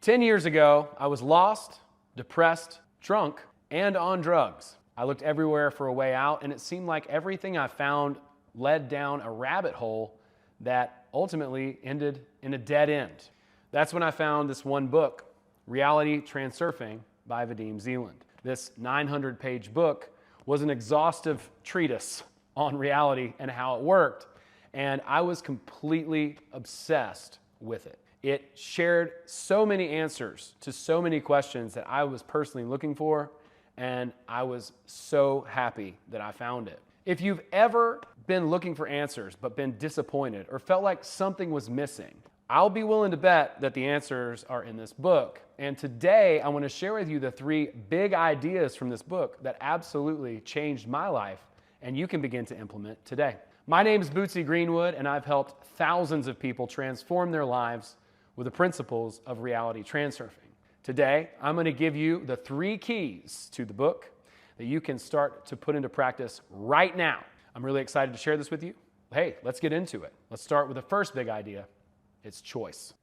10 years ago, I was lost, depressed, drunk, and on drugs. I looked everywhere for a way out, and it seemed like everything I found led down a rabbit hole that ultimately ended in a dead end. That's when I found this one book, Reality Transurfing by Vadim Zealand. This 900-page book was an exhaustive treatise on reality and how it worked, and I was completely obsessed with it. It shared so many answers to so many questions that I was personally looking for, and I was so happy that I found it. If you've ever been looking for answers but been disappointed or felt like something was missing, I'll be willing to bet that the answers are in this book. And today I want to share with you the 3 big ideas from this book that absolutely changed my life and you can begin to implement today. My name is Bootsy Greenwood, and I've helped thousands of people transform their lives with the principles of reality transurfing. Today, I'm going to give you the 3 keys to the book that you can start to put into practice right now. I'm really excited to share this with you. Hey, let's get into it. Let's start with the first big idea. It's choice.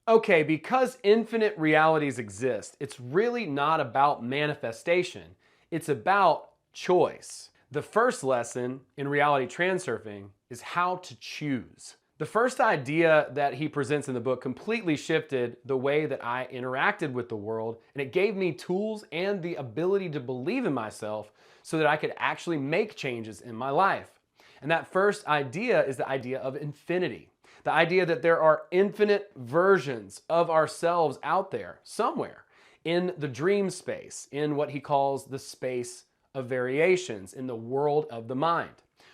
Okay, because infinite realities exist, it's really not about manifestation. It's about choice. The first lesson in reality transurfing is how to choose. The first idea that he presents in the book completely shifted the way that I interacted with the world, and it gave me tools and the ability to believe in myself so that I could actually make changes in my life. And that first idea is the idea of infinity. The idea that there are infinite versions of ourselves out there somewhere in the dream space, in what he calls the space of variations, in the world of the mind.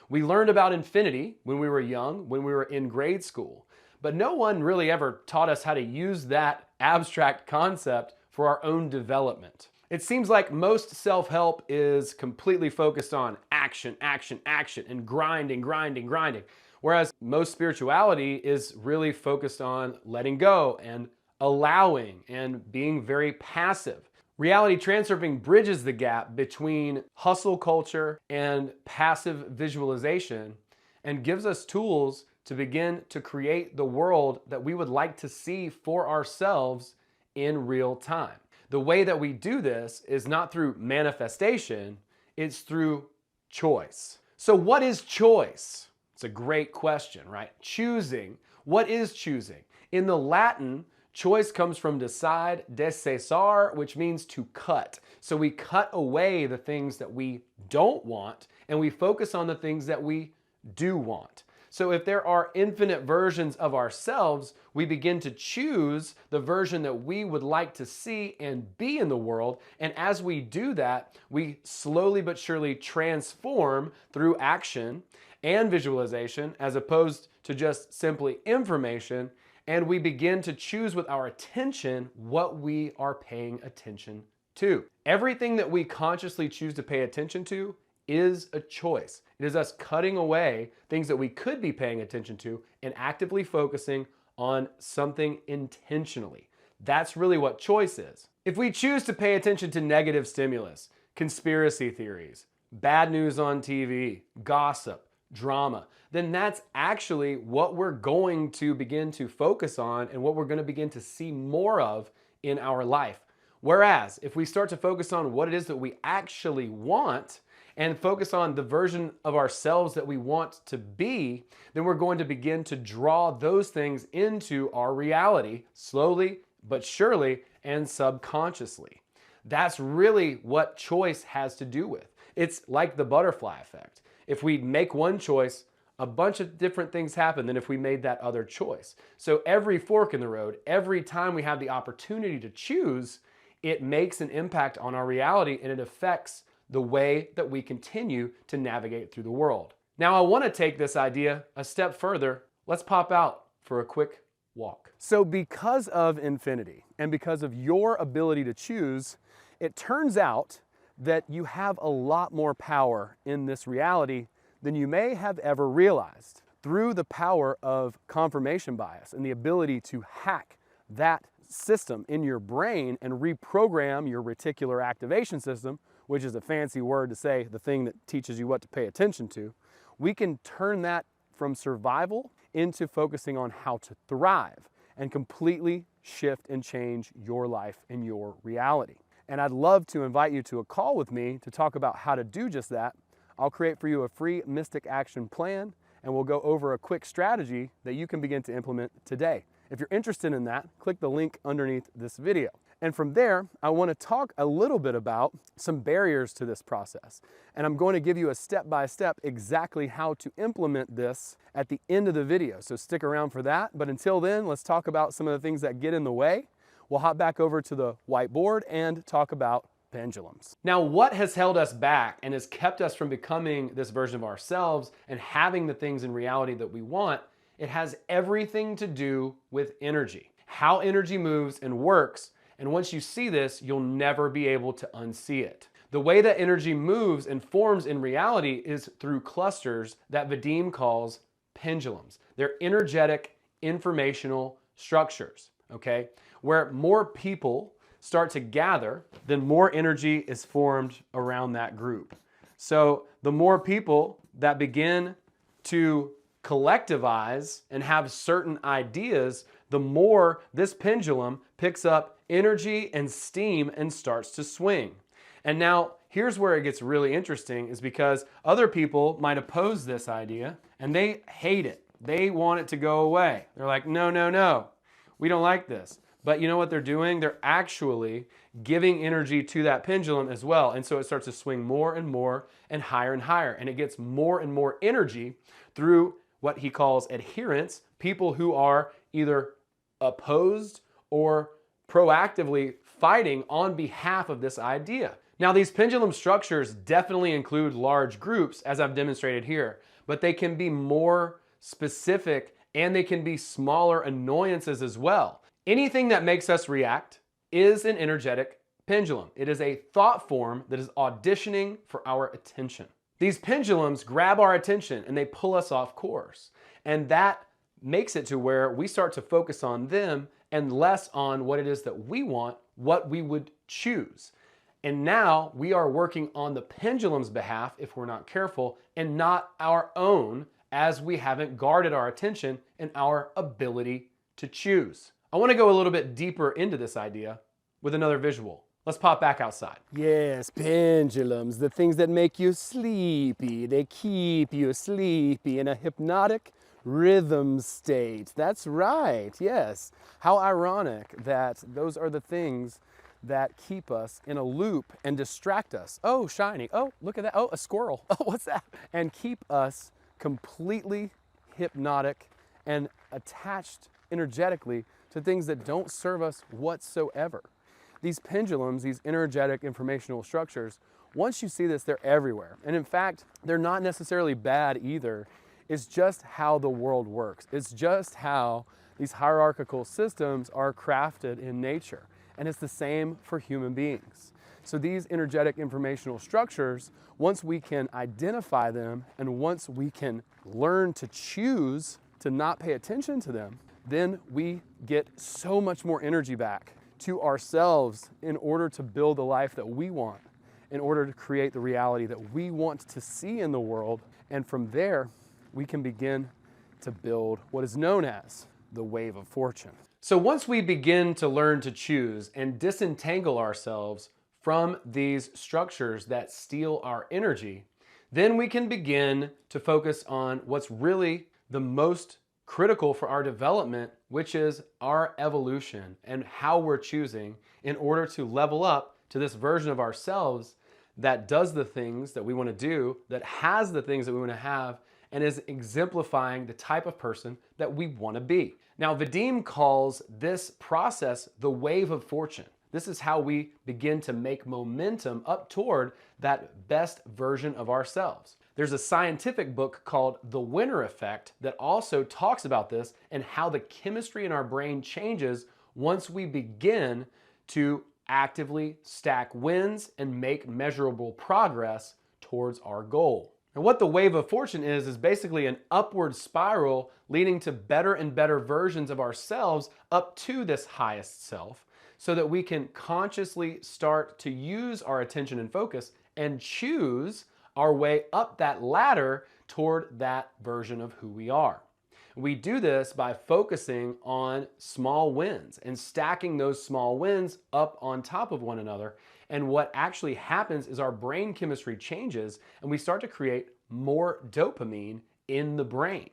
We learned about infinity when we were young, when we were in grade school, but no one really ever taught us how to use that abstract concept for our own development. It seems like most self-help is completely focused on action, action, action, and grinding, grinding, grinding, whereas most spirituality is really focused on letting go and allowing and being very passive. Reality transurfing bridges the gap between hustle culture and passive visualization and gives us tools to begin to create the world that we would like to see for ourselves in real time. The way that we do this is not through manifestation, it's through choice. So what is choice? It's a great question, right? Choosing. What is choosing? In the Latin, choice comes from decide, descesar, which means to cut. So we cut away the things that we don't want and we focus on the things that we do want. So if there are infinite versions of ourselves, we begin to choose the version that we would like to see and be in the world. And as we do that, we slowly but surely transform through action and visualization as opposed to just simply information. And we begin to choose with our attention what we are paying attention to. Everything that we consciously choose to pay attention to is a choice. It is us cutting away things that we could be paying attention to and actively focusing on something intentionally. That's really what choice is. If we choose to pay attention to negative stimulus, conspiracy theories, bad news on TV, gossip, drama, then that's actually what we're going to begin to focus on and what we're going to begin to see more of in our life. Whereas if we start to focus on what it is that we actually want and focus on the version of ourselves that we want to be, then we're going to begin to draw those things into our reality slowly but surely and subconsciously. That's really what choice has to do with. It's like the butterfly effect. If we make one choice, a bunch of different things happen than if we made that other choice. So every fork in the road, every time we have the opportunity to choose, it makes an impact on our reality and it affects the way that we continue to navigate through the world. Now I want to take this idea a step further. Let's pop out for a quick walk. So because of infinity and because of your ability to choose, it turns out that you have a lot more power in this reality than you may have ever realized. Through the power of confirmation bias and the ability to hack that system in your brain and reprogram your reticular activation system, which is a fancy word to say the thing that teaches you what to pay attention to, we can turn that from survival into focusing on how to thrive and completely shift and change your life and your reality. And I'd love to invite you to a call with me to talk about how to do just that. I'll create for you a free Mystic Action Plan, and we'll go over a quick strategy that you can begin to implement today. If you're interested in that, click the link underneath this video. And from there, I want to talk a little bit about some barriers to this process. And I'm going to give you a step-by-step exactly how to implement this at the end of the video. So stick around for that. But until then, let's talk about some of the things that get in the way. We'll hop back over to the whiteboard and talk about pendulums. Now, what has held us back and has kept us from becoming this version of ourselves and having the things in reality that we want? It has everything to do with energy, how energy moves and works. And once you see this, you'll never be able to unsee it. The way that energy moves and forms in reality is through clusters that Vadim calls pendulums. They're energetic informational structures, okay? Where more people start to gather, then more energy is formed around that group. So the more people that begin to collectivize and have certain ideas, the more this pendulum picks up energy and steam and starts to swing. And now here's where it gets really interesting, is because other people might oppose this idea and they hate it. They want it to go away. They're like, no, no, no, we don't like this. But you know what they're doing? They're actually giving energy to that pendulum as well. And so it starts to swing more and more and higher and higher. And it gets more and more energy through what he calls adherents, people who are either opposed or proactively fighting on behalf of this idea. Now, these pendulum structures definitely include large groups, as I've demonstrated here, but they can be more specific and they can be smaller annoyances as well. Anything that makes us react is an energetic pendulum. It is a thought form that is auditioning for our attention. These pendulums grab our attention and they pull us off course. And that makes it to where we start to focus on them and less on what it is that we want, what we would choose. And now we are working on the pendulum's behalf if we're not careful, and not our own, as we haven't guarded our attention and our ability to choose. I want to go a little bit deeper into this idea with another visual. Let's pop back outside. Yes, pendulums, the things that make you sleepy. They keep you sleepy in a hypnotic rhythm state. That's right, yes. How ironic that those are the things that keep us in a loop and distract us. Oh, shiny. Oh, look at that. Oh, a squirrel. Oh, what's that? And keep us completely hypnotic and attached energetically to things that don't serve us whatsoever. These pendulums, these energetic informational structures, once you see this, they're everywhere. And in fact, they're not necessarily bad either. It's just how the world works. It's just how these hierarchical systems are crafted in nature. And it's the same for human beings. So these energetic informational structures, once we can identify them and once we can learn to choose to not pay attention to them, then we get so much more energy back to ourselves in order to build the life that we want, in order to create the reality that we want to see in the world. And from there, we can begin to build what is known as the wave of fortune. So once we begin to learn to choose and disentangle ourselves from these structures that steal our energy, then we can begin to focus on what's really the most critical for our development, which is our evolution and how we're choosing in order to level up to this version of ourselves that does the things that we want to do, that has the things that we want to have, and is exemplifying the type of person that we want to be. Now, Vadim calls this process the wave of fortune. This is how we begin to make momentum up toward that best version of ourselves. There's a scientific book called The Winner Effect that also talks about this and how the chemistry in our brain changes once we begin to actively stack wins and make measurable progress towards our goal. And what the wave of fortune is basically an upward spiral leading to better and better versions of ourselves up to this highest self, so that we can consciously start to use our attention and focus and choose our way up that ladder toward that version of who we are. We do this by focusing on small wins and stacking those small wins up on top of one another. And what actually happens is our brain chemistry changes and we start to create more dopamine in the brain.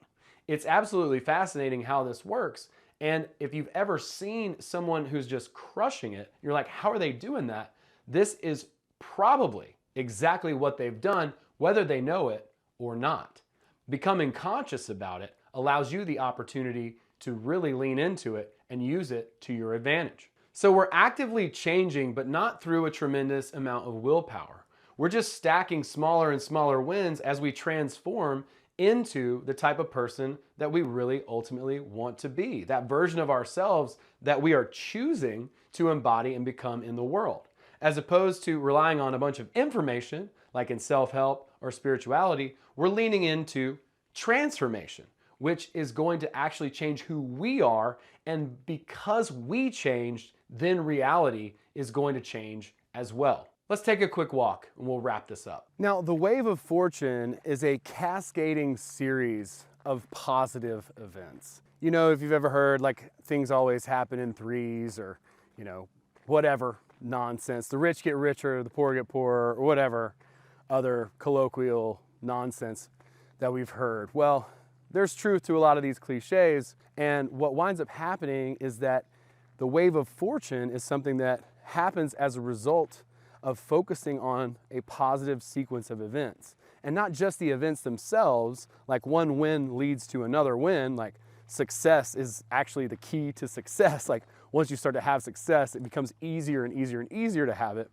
It's absolutely fascinating how this works. And if you've ever seen someone who's just crushing it, you're like, how are they doing that? This is probably exactly what they've done, whether they know it or not. Becoming conscious about it allows you the opportunity to really lean into it and use it to your advantage. So we're actively changing, but not through a tremendous amount of willpower. We're just stacking smaller and smaller wins as we transform into the type of person that we really ultimately want to be, that version of ourselves that we are choosing to embody and become in the world. As opposed to relying on a bunch of information, like in self-help or spirituality, we're leaning into transformation, which is going to actually change who we are. And because we changed, then reality is going to change as well. Let's take a quick walk and we'll wrap this up. Now, the wave of fortune is a cascading series of positive events. You know, if you've ever heard like things always happen in threes or, you know, whatever nonsense, the rich get richer, the poor get poorer, or whatever other colloquial nonsense that we've heard. Well, there's truth to a lot of these cliches, and what winds up happening is that the wave of fortune is something that happens as a result of focusing on a positive sequence of events. And not just the events themselves, like one win leads to another win, like success is actually the key to success. Like once you start to have success, it becomes easier and easier and easier to have it.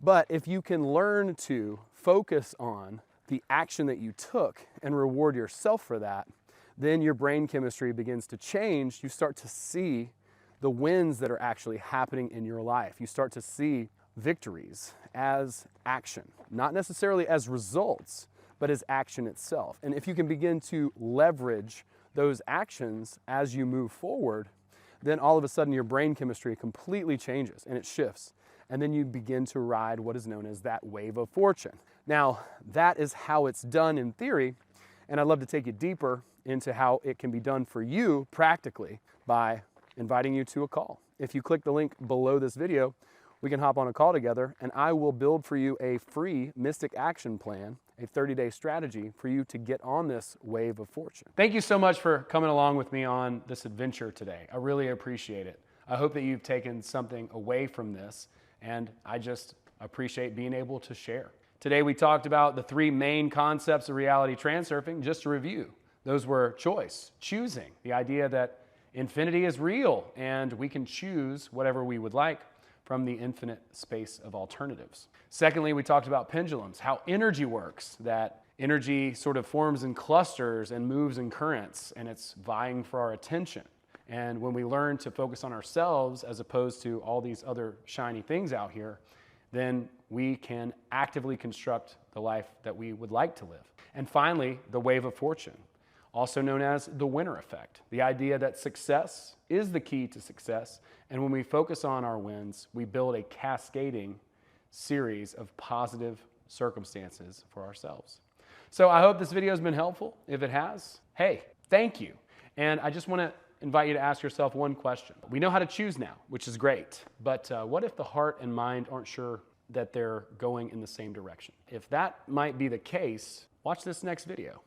But if you can learn to focus on the action that you took and reward yourself for that, then your brain chemistry begins to change. You start to see the wins that are actually happening in your life. You start to see victories as action, not necessarily as results, but as action itself. And if you can begin to leverage those actions as you move forward, then all of a sudden your brain chemistry completely changes and it shifts. And then you begin to ride what is known as that wave of fortune. Now, that is how it's done in theory, and I'd love to take you deeper into how it can be done for you practically by inviting you to a call. If you click the link below this video, we can hop on a call together and I will build for you a free Mystic Action Plan, a 30-day strategy for you to get on this wave of fortune. Thank you so much for coming along with me on this adventure today. I really appreciate it. I hope that you've taken something away from this, and I just appreciate being able to share. Today we talked about the three main concepts of reality transurfing. Just to review, those were choice, choosing, the idea that infinity is real and we can choose whatever we would like from the infinite space of alternatives. Secondly, we talked about pendulums, how energy works, that energy sort of forms in clusters and moves in currents, and it's vying for our attention. And when we learn to focus on ourselves as opposed to all these other shiny things out here, then we can actively construct the life that we would like to live. And finally, the wave of fortune, also known as the winner effect, the idea that success is the key to success. And when we focus on our wins, we build a cascading series of positive circumstances for ourselves. So I hope this video has been helpful. If it has, hey, thank you. And I just want to invite you to ask yourself one question. We know how to choose now, which is great, but what if the heart and mind aren't sure that they're going in the same direction? If that might be the case, watch this next video.